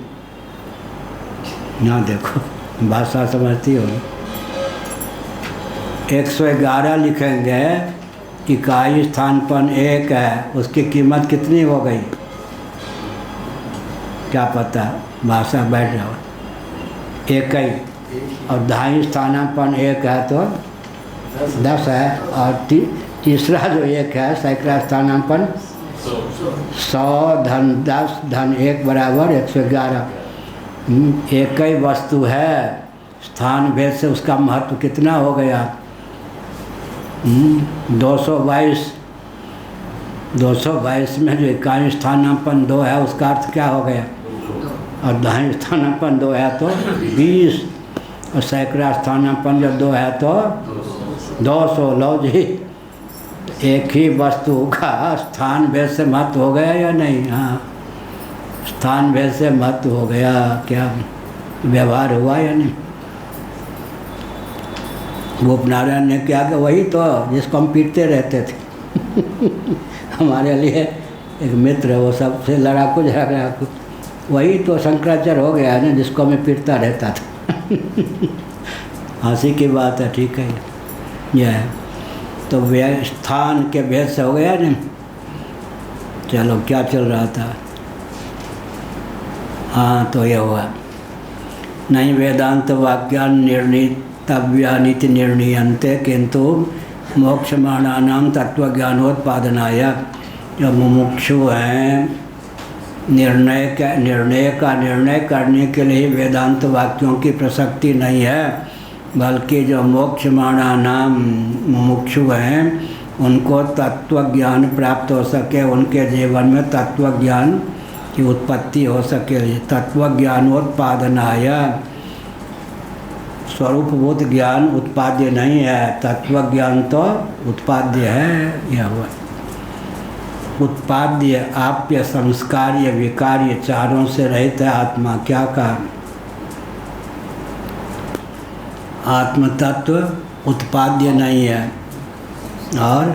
ना देखो, भाषा समझती हो। 111 लिखेंगे, इकाई स्थानापन्न 1 है, उसकी कीमत कितनी हो गई? क्या पता, भाषा बैठ जाओ। 1 ही, और दहाई स्थानापन्न 1 है तो 10 है, और तीसरा जो 1 है सैकड़ा स्थानापन्न 100 धन 10 धन 1 बराबर 111। एक ही वस्तु है, स्थान भेद से उसका महत्व कितना हो गया? 222 में जो इकाई स्थानापन्न 2 है, उसका अर्थ क्या हो गया? और दहाई स्थानापन्न 2 है तो 20, और सैकड़ा स्थानापन्न जब 2 है तो 200। लो जी, एक ही वस्तु का स्थान भेद से महत्व हो गया या नहीं? हाँ, स्थान भेद से महत्व हो गया। क्या व्यवहार हुआ या नहीं? गोपनारायण ने क्या कि वही तो जिसको हम पीटते रहते थे हमारे लिए एक मित्र है, वो सबसे लड़ाकू झगड़ाकू, वही तो शंकराचार्य हो गया ना, जिसको मैं पीटता रहता था हंसी की बात है, ठीक है। यह है तो स्थान के भेद से हो गया ना। चलो, क्या चल रहा था? हाँ, तो यह हुआ नहीं वेदांत वाक्यान निर्णीतव्यानिति निर्णीयन्ते किंतु मोक्षमाणानां तत्वज्ञानोत्पादनाय। जो मुमुक्षु हैं, निर्णय करने के लिए वेदांत वाक्यों की प्रसक्ति नहीं है, बल्कि जो मोक्षमाणानां मुमुक्षु हैं उनको तत्व ज्ञान प्राप्त हो सके, उनके जीवन में तत्व ज्ञान की उत्पत्ति हो सके। तत्व ज्ञानोत्पादनाय, स्वरूपभूत ज्ञान उत्पाद्य नहीं है, तत्व ज्ञान तो उत्पाद्य है। यह हुआ उत्पाद्य, आप्य, संस्कार्य, विकार्य, चारों से रहित है आत्मा। क्या कहा? आत्म तत्व उत्पाद्य नहीं है और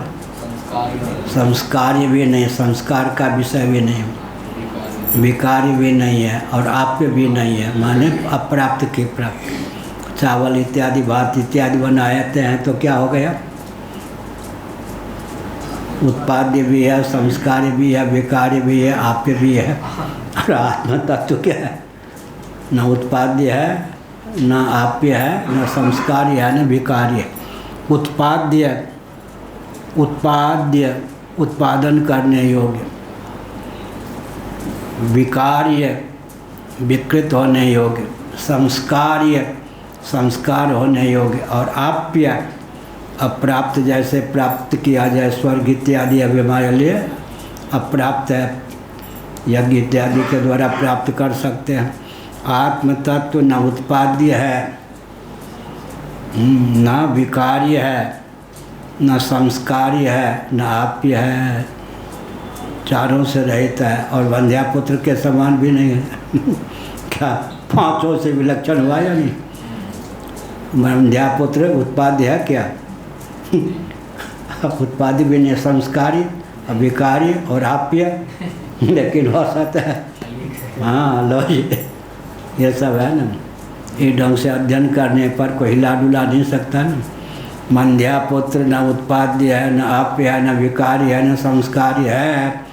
संस्कार्य भी नहीं, संस्कार का विषय भी नहीं, विकारी भी नहीं है और आप्य भी नहीं है, माने अप्राप्त की प्राप्त। चावल इत्यादि, भात इत्यादि बनाते हैं तो क्या हो गया? उत्पाद्य भी है, संस्कार्य भी है, विकारी भी है, आप्य भी है। और आत्म तत्व क्या है? न उत्पाद्य है, न आप्य है, न संस्कार्य है, न विकार्य। उत्पाद्य, उत्पादन करने योग्य, विकार्य, विकृत होने योग्य, संस्कार्य, संस्कार होने योग्य, और आप्य, अप्राप्त, जैसे प्राप्त किया जाए स्वर्ग इत्यादि अभिमान लिए अप्राप्त है, यज्ञ इत्यादि के द्वारा प्राप्त कर सकते हैं। आत्म तत्व न उत्पाद्य है, न विकार्य है, न संस्कार्य है, न आप्य है, चारों से रहित है और वंध्यापुत्र के समान भी नहीं है क्या पांचों से विलक्षण हुआ या नहीं? वंध्यापुत्र उत्पाद्य है क्या? उत्पाद्य भी नहीं, संस्कारी, अविकारी और आप्य, लेकिन हो सकता है। हाँ, लो ये सब है ना, ये ढंग से अध्ययन करने पर कोई हिला डुला नहीं सकता ना। वंध्यापुत्र न उत्पाद्य है, न आप्य है, न विकारी है, न संस्कारी है।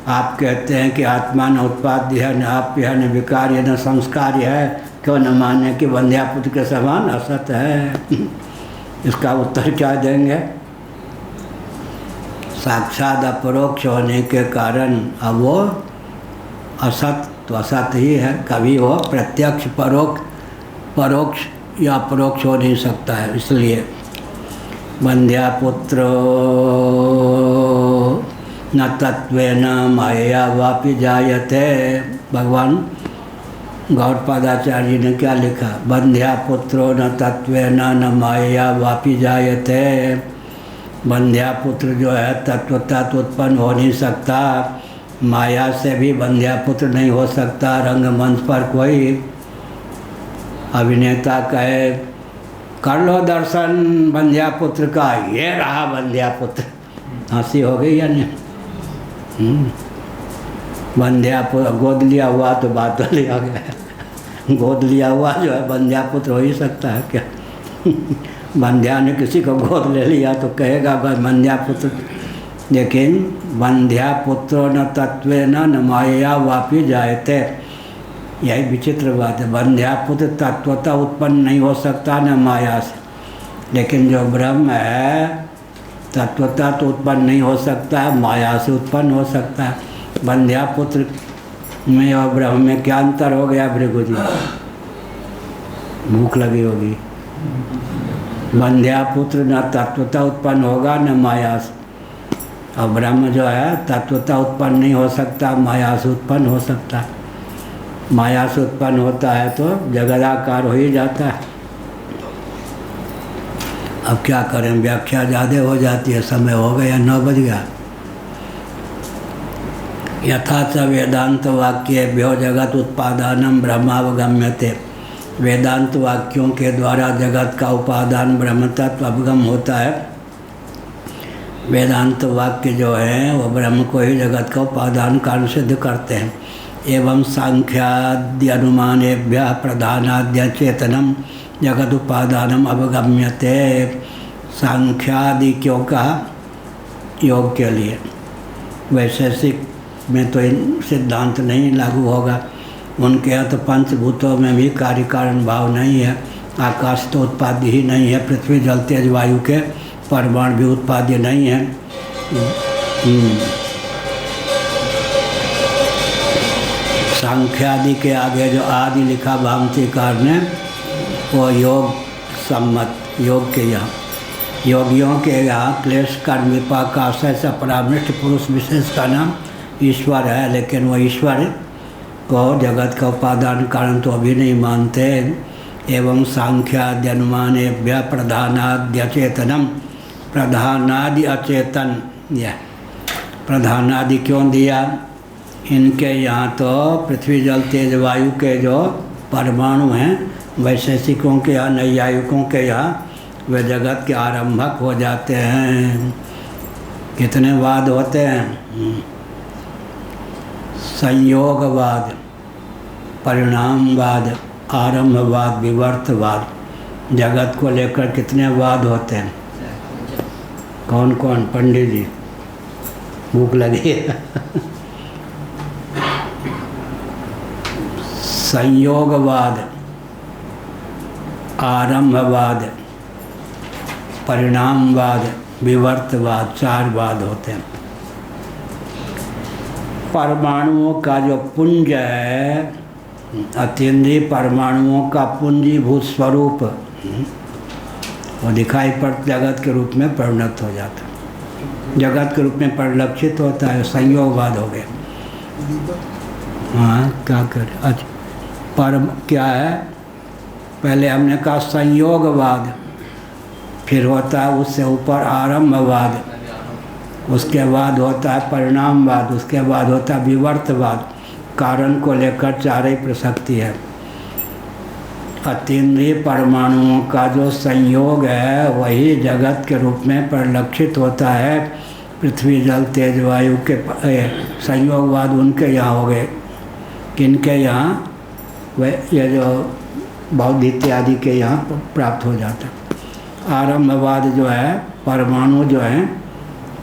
आप कहते हैं कि आत्मा न उत्पाद्य है, न आप्य है, न विकारी है, न संस्कारी है, क्यों न माने कि वंध्यापुत्र के समान असत है? इसका उत्तर क्या देंगे? साक्षात अपरोक्ष होने के कारण अब वो असत तो असत ही है, कभी वो प्रत्यक्ष परोक्ष या अपरोक्ष हो नहीं सकता है। इसलिए वंध्यापुत्र न तत्वेन माया वापि जायते। भगवान गौड़पादाचार्य ने क्या लिखा? वंध्यापुत्रो न तत्वेन न माया वापि जायते। वंध्यापुत्र जो है तत्वता तो उत्पन्न हो नहीं सकता, माया से भी वंध्यापुत्र नहीं हो सकता। रंगमंच पर कोई अभिनेता कहे कर लो दर्शन वंध्यापुत्र का, ये रहा वंध्यापुत्र, हंसी हो गई या नहीं? वंध्यापुत्र गोद लिया हुआ तो बात तो लिया गया, गोद लिया हुआ जो है वंध्यापुत्र हो ही सकता है क्या? वंध्या ने किसी को गोद ले लिया तो कहेगा वंध्यापुत्र, लेकिन वंध्यापुत्रो न तत्वेन न माया वापि जायते। यही विचित्र बात है, वंध्यापुत्र तत्वता उत्पन्न नहीं हो सकता न माया से, लेकिन जो ब्रह्म है तत्वता तो उत्पन्न नहीं हो सकता है, माया से उत्पन्न हो सकता है। वंध्यापुत्र में और ब्रह्म में क्या अंतर हो गया भृगु जी? भूख लगी होगी। वंध्यापुत्र न तत्वता उत्पन्न होगा न माया से, और ब्रह्म जो है तत्वता उत्पन्न नहीं हो सकता, माया से उत्पन्न हो सकता है। माया से उत्पन्न होता है तो जगदाकार हो ही जाता है। अब क्या करें, व्याख्या ज़्यादा हो जाती है, समय हो गया, 9 बज गया। यथा च वेदांत वाक्येभ्यो जगत उत्पादानम ब्रह्मावगम्यते। वेदांत वाक्यों के द्वारा जगत का उपादान ब्रह्म तत्व अवगम होता है। वेदांत वाक्य जो हैं वो ब्रह्म को ही जगत का उपादान कारण सिद्ध करते हैं। एवं सांख्याद्य अनुमानेभ्यः प्रधानाद्य चेतनम जगत उपादानम अवगम्यते। सांख्यादि क्यों कहा? योग के लिए। वैशेषिक में तो सिद्धांत नहीं लागू होगा। उनके यहाँ तो पंचभूतों में भी कार्य कारण भाव नहीं है। आकाश तो उत्पाद्य ही नहीं है, पृथ्वी जल तेज वायु के परमाणु भी उत्पाद्य नहीं है। सांख्यादि के आगे जो आदि लिखा भामतीकार ने, वो योग सम्मत, योग के यहाँ, योगियों के यहाँ क्लेश कर्म विपाक आशय से परामृष्ट पुरुष विशेष का नाम ईश्वर है, लेकिन वो ईश्वर को जगत का उपादान कारण तो अभी नहीं मानते। एवं सांख्यादि अनुमानेभ्यः प्रधानादि अचेतनम। प्रधानादि अचेतन, यह प्रधानादि क्यों दिया? इनके यहाँ तो पृथ्वी जल तेज वायु के जो परमाणु हैं, वैशेषिकों के यहाँ, नैयायिकों के यहाँ, वे जगत के आरंभक हो जाते हैं। कितने वाद होते हैं? संयोगवाद, परिणामवाद, आरंभवाद, विवर्तवाद। जगत को लेकर कितने वाद होते हैं? कौन कौन? पंडित जी, भूख लगी है। संयोगवाद, आरंभवाद, परिणामवाद, विवर्तवाद, 4 वाद होते हैं। परमाणुओं का जो पुंज है, अतीन्द्रिय परमाणुओं का पुंजीभूत स्वरूप, वो दिखाई पड़ जगत के रूप में परिणत हो जाता है, जगत के रूप में परिलक्षित होता है। संयोगवाद हो गया। हाँ, क्या करें? अच्छा, परम क्या है? पहले हमने कहा संयोगवाद, फिर होता है उससे ऊपर आरंभवाद, उसके बाद होता है परिणामवाद, उसके बाद होता है विवर्तवाद। कारण को लेकर 4 ही प्रसक्ति है। अतीन्द्रिय परमाणुओं का जो संयोग है वही जगत के रूप में परिलक्षित होता है। पृथ्वी जल तेज वायु के संयोगवाद उनके यहाँ हो गए। किनके यहाँ? वह ये जो बौद्ध इत्यादि के यहाँ प्राप्त हो जाता है। आरंभवाद जो है, परमाणु जो हैं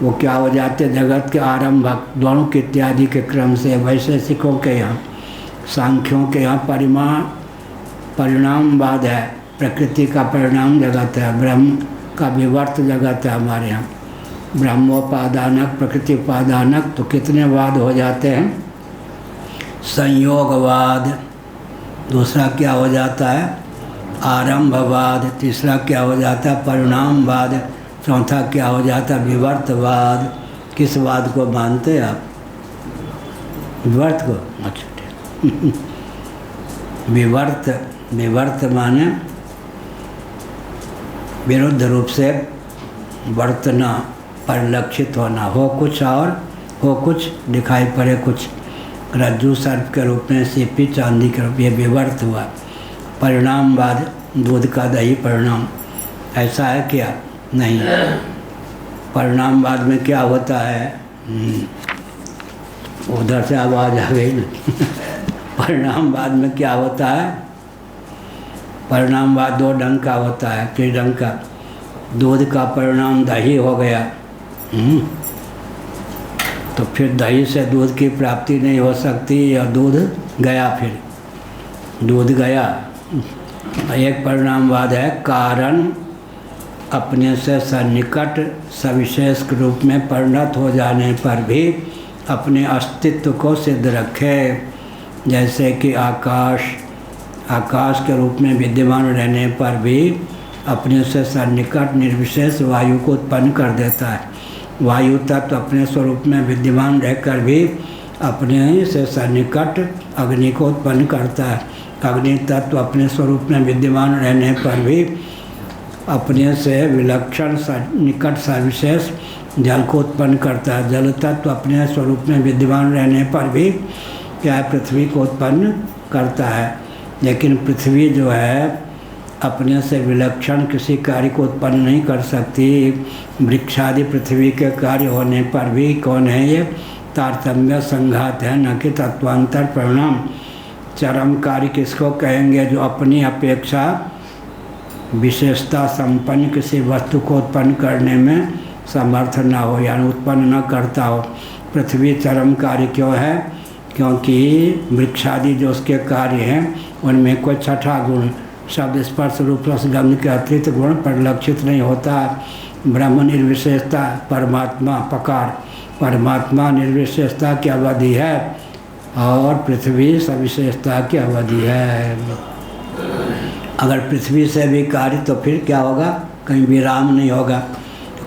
वो क्या हो जाते? जगत के आरंभक, दोनों के इत्यादि के क्रम से। वैशेषिकों के यहाँ, सांख्यों के यहाँ परिणामवाद है, प्रकृति का परिणाम जगत है, ब्रह्म का विवर्त जगत है हमारे यहाँ। ब्रह्मोपादानक, प्रकृति उपादानक, तो कितने वाद हो जाते हैं? संयोगवाद। दूसरा क्या हो जाता है? आरंभवाद। तीसरा क्या हो जाता है? परिणामवाद। चौथा क्या हो जाता है? विवर्तवाद। किस वाद को मानते हैं आप? विवर्त को? अच्छा, विवर्त माने विरुद्ध रूप से वर्तना, परिलक्षित होना, हो कुछ और हो कुछ, दिखाई पड़े कुछ। रज्जु सर्प के रूप में, सीपी चांदी के रूप में, ये विवर्त हुआ। परिणामवाद, दूध का दही परिणाम। ऐसा है क्या? नहीं। परिणामवाद में क्या होता है? उधर से आवाज़ आ गई ना। परिणामवाद में क्या होता है? परिणामवाद 2 ढंग का होता है, त्रिढंग का। दूध का परिणाम दही हो गया, तो फिर दही से दूध की प्राप्ति नहीं हो सकती, और दूध गया, फिर दूध गया। एक परिणामवाद है कारण अपने से सन्निकट सविशेष रूप में परिणत हो जाने पर भी अपने अस्तित्व को सिद्ध रखे। जैसे कि आकाश के रूप में विद्यमान रहने पर भी अपने से सन्निकट निर्विशेष वायु को उत्पन्न कर देता है। वायु तत्व अपने स्वरूप में विद्यमान रहकर भी अपने से सन्निकट अग्नि को उत्पन्न करता है। अग्नि तत्व अपने स्वरूप में विद्यमान रहने पर भी अपने से विलक्षण निकट सविशेष जल को उत्पन्न करता है। जल तत्व अपने स्वरूप में विद्यमान रहने पर भी क्या है, पृथ्वी को उत्पन्न करता है। लेकिन पृथ्वी जो है अपने से विलक्षण किसी कार्य को उत्पन्न नहीं कर सकती। वृक्षादि पृथ्वी के कार्य होने पर भी कौन है, ये तारतम्य संघात है, न कि तत्वांतर परिणाम। चरम कार्य किसको कहेंगे, जो अपनी अपेक्षा विशेषता संपन्न किसी वस्तु को उत्पन्न करने में समर्थ न हो, यानी उत्पन्न न करता हो। पृथ्वी चरम कार्य क्यों है, क्योंकि वृक्षादि जो उसके कार्य हैं उनमें कोई छठा गुण शब्द स्पर्श रूप रस गंध के अतिरिक्त गुण परिलक्षित नहीं होता। ब्रह्म निर्विशेषता, परमात्मा पकार, परमात्मा निर्विशेषता की अवधि है और पृथ्वी सविशेषता की अवधि है। अगर पृथ्वी से भी कार्य तो फिर क्या होगा, कहीं विराम नहीं होगा।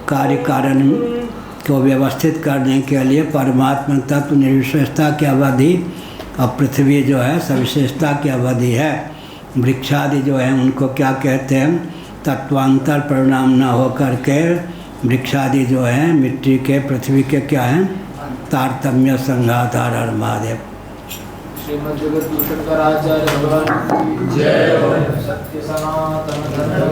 कार्य कारण को व्यवस्थित करने के लिए परमात्मा तत्व निर्विशेषता की अवधि और पृथ्वी जो है सविशेषता की अवधि है। वृक्षादि जो है उनको क्या कहते हैं, तत्वांतर परिणाम न हो करके वृक्षादि जो है मिट्टी के पृथ्वी के क्या हैं, तारतम्य संघात। हर महादेव। श्रीमद् जगत भूषण आचार्य भगवान जय। सत्य सनातन धर्म